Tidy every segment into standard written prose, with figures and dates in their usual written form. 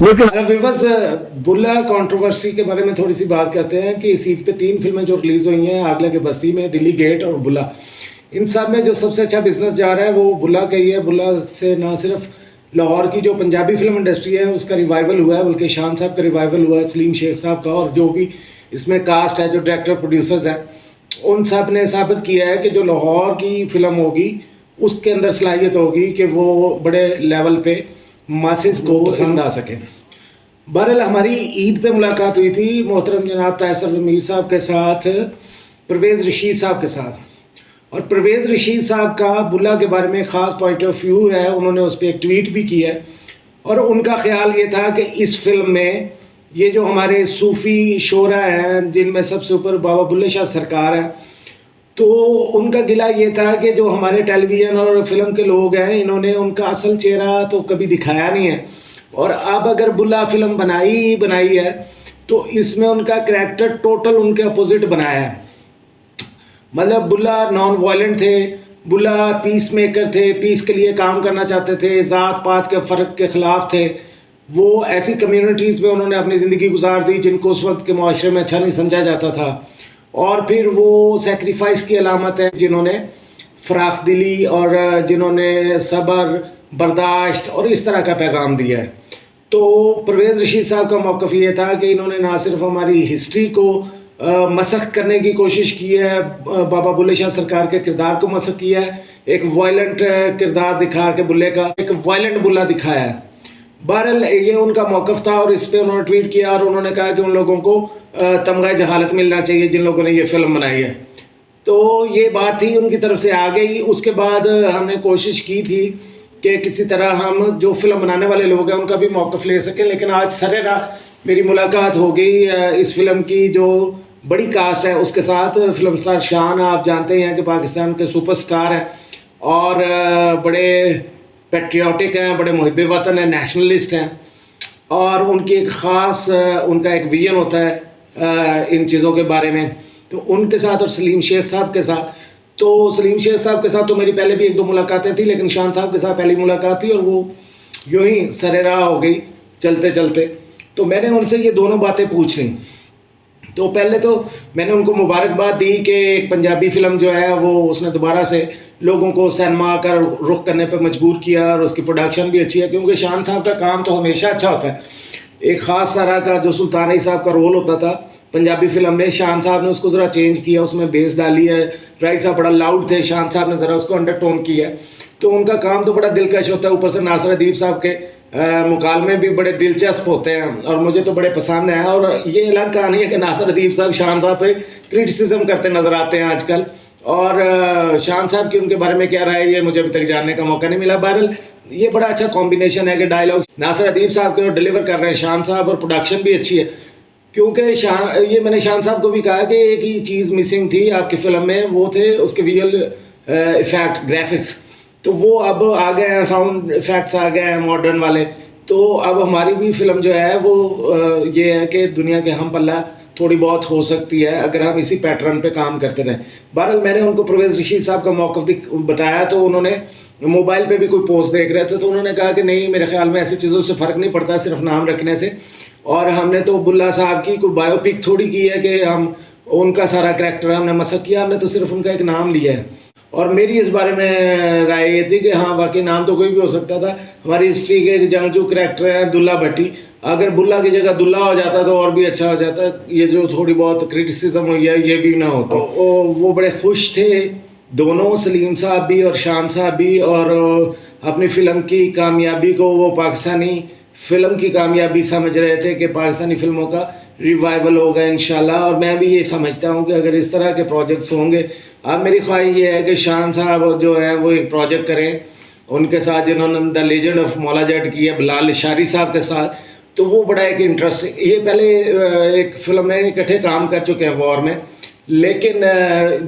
Viewers बुल्ला controversy के बारे में थोड़ी सी बात करते हैं कि इस ईद पे 3 फिल्में जो रिलीज़ हुई हैं, आगला के बस्ती में, दिल्ली गेट और बुल्ला। इन सब में जो सबसे अच्छा बिजनेस जा रहा है वो बुल्ला का ही है। बुल्ला से ना सिर्फ लाहौर की जो पंजाबी फिल्म इंडस्ट्री है उसका रिवाइवल हुआ है, बल्कि शान साहब का रिवाइवल हुआ है, सलीम शेख साहब का, और जो भी इसमें कास्ट है, जो डायरेक्टर प्रोड्यूसर्स हैं, उन सब ने साबित किया है कि जो लाहौर की फ़िल्म होगी उसके अंदर सलाहियत होगी कि वो बड़े लेवल पे मासेस को पसंद आ सके। बहरहाल हमारी ईद पे मुलाकात हुई थी मोहतरम जनाब ताहिर मीर साहब के साथ, परवेज़ रशीद साहब के साथ। और परवेज़ रशीद साहब का बुल्ला के बारे में ख़ास पॉइंट ऑफ व्यू है, उन्होंने उस पर एक ट्वीट भी किया है। और उनका ख़्याल ये था कि इस फिल्म में ये जो हमारे सूफ़ी शोरा हैं, जिनमें सबसे ऊपर बाबा बुल्ले शाह सरकार है, तो उनका गिला ये था कि जो हमारे टेलीविज़न और फिल्म के लोग हैं, इन्होंने उनका असल चेहरा तो कभी दिखाया नहीं है। और अब अगर बुल्ला फिल्म बनाई है तो इसमें उनका करैक्टर टोटल उनके अपोजिट बनाया है। मतलब बुल्ला नॉन वायलेंट थे, बुल्ला पीस मेकर थे, पीस के लिए काम करना चाहते थे, ज़ात पात के फ़र्क के ख़िलाफ़ थे। वो ऐसी कम्युनिटीज़ में उन्होंने अपनी ज़िंदगी गुजार दी जिनको उस वक्त के माशरे में अच्छा नहीं समझा जाता था। और फिर वो सेक्रीफाइस की अलामत है जिन्होंने फ़राख दिली और जिन्होंने सब्र, बर्दाश्त और इस तरह का पैगाम दिया है। तो परवेज़ रशीद साहब का मौक़िफ़ ये था कि इन्होंने ना सिर्फ हमारी हिस्ट्री को मसख़ करने की कोशिश की है, बाबा बुल्ले शाह सरकार के किरदार को मसख़ किया है, एक वायलेंट किरदार दिखा के बुल्ले का, एक वायलेंट बुल्ला दिखाया है। बहरहाल ये उनका मौक़िफ़ था और इस पर उन्होंने ट्वीट किया और उन्होंने कहा कि उन लोगों को तमग़ा जहालत मिलना चाहिए जिन लोगों ने ये फ़िल्म बनाई है। तो ये बात थी उनकी तरफ से आ गई। उसके बाद हमने कोशिश की थी कि किसी तरह हम जो फिल्म बनाने वाले लोग हैं उनका भी मौक़िफ़ ले सकें, लेकिन आज सरेराह मेरी मुलाकात हो गई इस फिल्म की जो बड़ी कास्ट है उसके साथ। फिल्म स्टार शान, आप जानते हैं कि पाकिस्तान के सुपरस्टार हैं और बड़े पेट्रियाटिक हैं, बड़े मुहिब वतन हैं, नेशनलिस्ट हैं, और उनकी एक ख़ास उनका एक विजन होता है इन चीज़ों के बारे में। तो उनके साथ और सलीम शेख साहब के साथ, तो सलीम शेख साहब के साथ तो मेरी पहले भी 1-2 मुलाकातें थी, लेकिन शान साहब के साथ पहली मुलाकात थी और वो यूँ ही सरेराह हो गई चलते चलते। तो मैंने उनसे ये दोनों बातें पूछ ली। तो पहले तो मैंने उनको मुबारकबाद दी कि एक पंजाबी फ़िल्म जो है वो उसने दोबारा से लोगों को सिनेमा का रुख करने पर मजबूर किया और उसकी प्रोडक्शन भी अच्छी है, क्योंकि शान साहब का काम तो हमेशा अच्छा होता है। एक ख़ास तरह का जो सुल्तान राय साहब का रोल होता था पंजाबी फ़िल्म में, शान साहब ने उसको ज़रा चेंज किया, उसमें बेस डाली है। राय साहब बड़ा लाउड थे, शान साहब ने ज़रा उसको अंडरटोन किया है। तो उनका काम तो बड़ा दिलकश होता है। ऊपर से नासिर अदीब साहब के मुकालमे भी बड़े दिलचस्प होते हैं और मुझे तो बड़े पसंद हैं। और ये अलग कहानी है कि नासिर अदीब साहब शान साहब पे क्रिटिसिज्म करते नज़र आते हैं आजकल, और शान साहब की उनके बारे में क्या राय है ये मुझे अभी तक जानने का मौका नहीं मिला। बहरहाल ये बड़ा अच्छा कॉम्बिनेशन है कि डायलॉग नासिर अदीब साहब के डिलीवर कर रहे हैं शान साहब, और प्रोडक्शन भी अच्छी है। क्योंकि ये मैंने शान साहब को भी कहा कि एक ही चीज़ मिसिंग थी आपकी फ़िल्म में, वो थे उसके विजुअल इफ़ेक्ट, ग्राफिक्स। तो वो अब आ गए हैं, साउंड इफ़ेक्ट्स आ गए हैं मॉडर्न वाले। तो अब हमारी भी फ़िल्म जो है वो ये है कि दुनिया के हम पल्ला थोड़ी बहुत हो सकती है अगर हम इसी पैटर्न पे काम करते रहें। बहरहाल मैंने उनको परवेज़ रशीद साहब का मौक़िफ़ बताया, तो उन्होंने मोबाइल पे भी कोई पोस्ट देख रहे थे तो उन्होंने कहा कि नहीं, मेरे ख्याल में ऐसी चीज़ों से फ़र्क नहीं पड़ता सिर्फ नाम रखने से। और हमने तो बुल्ला साहब की कोई बायोपिक थोड़ी की है कि हम उनका सारा करैक्टर हमने मसख़ किया, हमने तो सिर्फ उनका एक नाम लिया है। और मेरी इस बारे में राय ये थी कि हाँ वाकई नाम तो कोई भी हो सकता था। हमारी हिस्ट्री के एक जंगजू करैक्टर है दुल्ला भट्टी, अगर बुल्ला की जगह दुल्ला हो जाता तो और भी अच्छा हो जाता। ये जो थोड़ी बहुत क्रिटिसिज्म हुई है ये भी ना होती। वो बड़े खुश थे दोनों, सलीम साहब भी और शान साहब भी, और अपनी फ़िल्म की कामयाबी को वो पाकिस्तानी फ़िल्म की कामयाबी समझ रहे थे कि पाकिस्तानी फ़िल्मों का रिवाइवल होगा इंशाल्लाह। और मैं भी ये समझता हूँ कि अगर इस तरह के प्रोजेक्ट्स होंगे, अब मेरी ख्वाहिश ये है कि शान साहब जो है वो एक प्रोजेक्ट करें उनके साथ जिन्होंने the legend of Maula Jatt की है बिलाल इशारी साहब के साथ। तो वो बड़ा एक इंटरेस्ट, ये पहले एक फ़िल्म में इकट्ठे काम कर चुके हैं वॉर में, लेकिन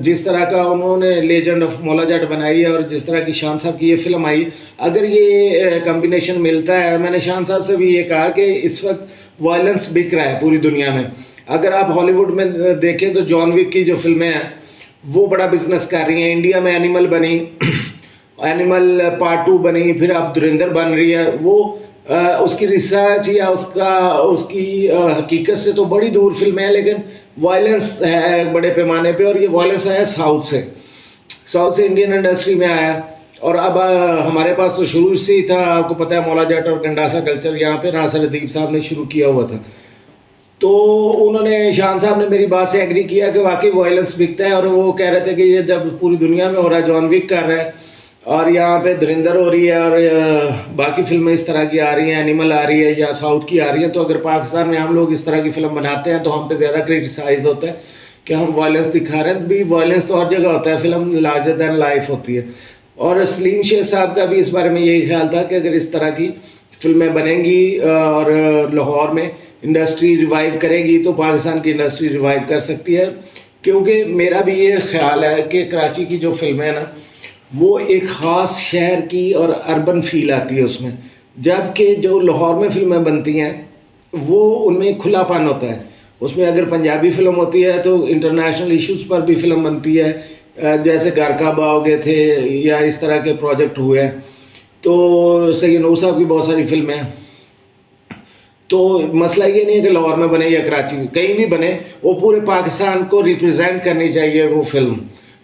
जिस तरह का उन्होंने लेजेंड ऑफ मौला जट बनाई है और जिस तरह की शान साहब की ये फ़िल्म आई, अगर ये कम्बिनेशन मिलता है, मैंने शान साहब से भी ये कहा कि इस वक्त वायलेंस बिक रहा है पूरी दुनिया में। अगर आप हॉलीवुड में देखें तो जॉन विक की जो फिल्में हैं वो बड़ा बिजनेस कर रही हैं। इंडिया में एनिमल बनी, एनिमल पार्ट 2 बनी, फिर अब धुरंधर बन रही है। वो اس کی ریسرچ یا اس کی حقیقت سے تو بڑی دور فلم ہے، لیکن وائلنس ہے بڑے پیمانے پہ، اور یہ وائلنس آیا ساؤتھ سے انڈین انڈسٹری میں آیا. اور اب ہمارے پاس تو شروع سے ہی تھا، آپ کو پتہ ہے مولا جٹ اور گنڈاسا کلچر یہاں پہ ناصر ادیب صاحب نے شروع کیا ہوا تھا. تو انہوں نے، شان صاحب نے میری بات سے ایگری کیا کہ واقعی وائلنس بکتا ہے، اور وہ کہہ رہے تھے کہ یہ جب پوری دنیا میں ہو رہا ہے، جان وک کر رہا ہے اور یہاں پہ دھرندر ہو رہی ہے اور باقی فلمیں اس طرح کی آ رہی ہیں، اینیمل آ رہی ہے یا ساؤتھ کی آ رہی ہیں، تو اگر پاکستان میں ہم لوگ اس طرح کی فلم بناتے ہیں تو ہم پہ زیادہ کرٹیسائز ہوتا ہے کہ ہم وائلنس دکھا رہے ہیں. بھی وائلنس تو ہر جگہ ہوتا ہے، فلم لارجر دین لائف ہوتی ہے. اور سلیم شیخ صاحب کا بھی اس بارے میں یہی خیال تھا کہ اگر اس طرح کی فلمیں بنیں گی اور لاہور میں انڈسٹری ریوائیو کرے گی تو پاکستان کی انڈسٹری ریوائیو کر سکتی ہے. کیونکہ میرا بھی یہ خیال ہے کہ کراچی کی جو فلمیں ہیں نا، وہ ایک خاص شہر کی اور اربن فیل آتی ہے اس میں، جبکہ جو لاہور میں فلمیں بنتی ہیں وہ ان میں کھلا پن ہوتا ہے. اس میں اگر پنجابی فلم ہوتی ہے تو انٹرنیشنل ایشوز پر بھی فلم بنتی ہے، جیسے گھر کا باؤگے تھے یا اس طرح کے پروجیکٹ ہوئے ہیں. تو سید نور صاحب کی بہت ساری فلمیں ہیں. تو مسئلہ یہ نہیں ہے کہ لاہور میں بنے یا کراچی میں، کہیں بھی بنے، وہ پورے پاکستان کو ریپرزینٹ کرنی چاہیے وہ فلم.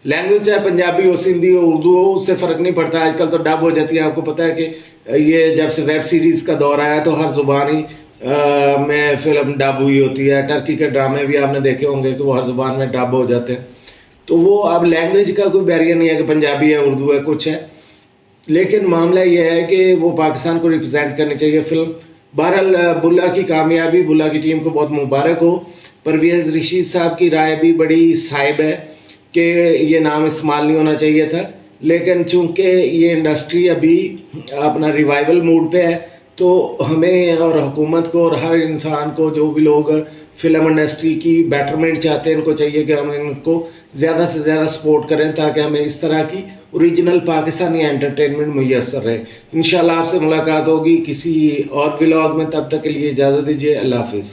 لینگویج چاہے پنجابی ہو، سندھی ہو، اردو ہو، اس سے فرق نہیں پڑتا. آج کل تو ڈب ہو جاتی ہے. آپ کو پتہ ہے کہ یہ جب سے ویب سیریز کا دور آیا تو ہر زبان ہی میں فلم ڈب ہوئی ہوتی ہے. ٹرکی کے ڈرامے بھی آپ نے دیکھے ہوں گے کہ وہ ہر زبان میں ڈب ہو جاتے ہیں. تو وہ اب لینگویج کا کوئی بیریئر نہیں ہے کہ پنجابی ہے، اردو ہے، کچھ ہے. لیکن معاملہ یہ ہے کہ وہ پاکستان کو ریپرزینٹ کرنی چاہیے فلم. بہرحال بلا کی کامیابی، بلا کی ٹیم کو بہت مبارک ہو. پرویز رشید صاحب کی رائے بھی بڑی صائب ہے کہ یہ نام استعمال نہیں ہونا چاہیے تھا، لیکن چونکہ یہ انڈسٹری ابھی اپنا ریوائیول موڈ پہ ہے تو ہمیں اور حکومت کو اور ہر انسان کو، جو بھی لوگ فلم انڈسٹری کی بیٹرمنٹ چاہتے ہیں، ان کو چاہیے کہ ہم ان کو زیادہ سے زیادہ سپورٹ کریں تاکہ ہمیں اس طرح کی اوریجنل پاکستانی انٹرٹینمنٹ میسر رہے. انشاءاللہ آپ سے ملاقات ہوگی کسی اور ولاگ میں. تب تک کے لیے اجازت دیجیے. اللہ حافظ.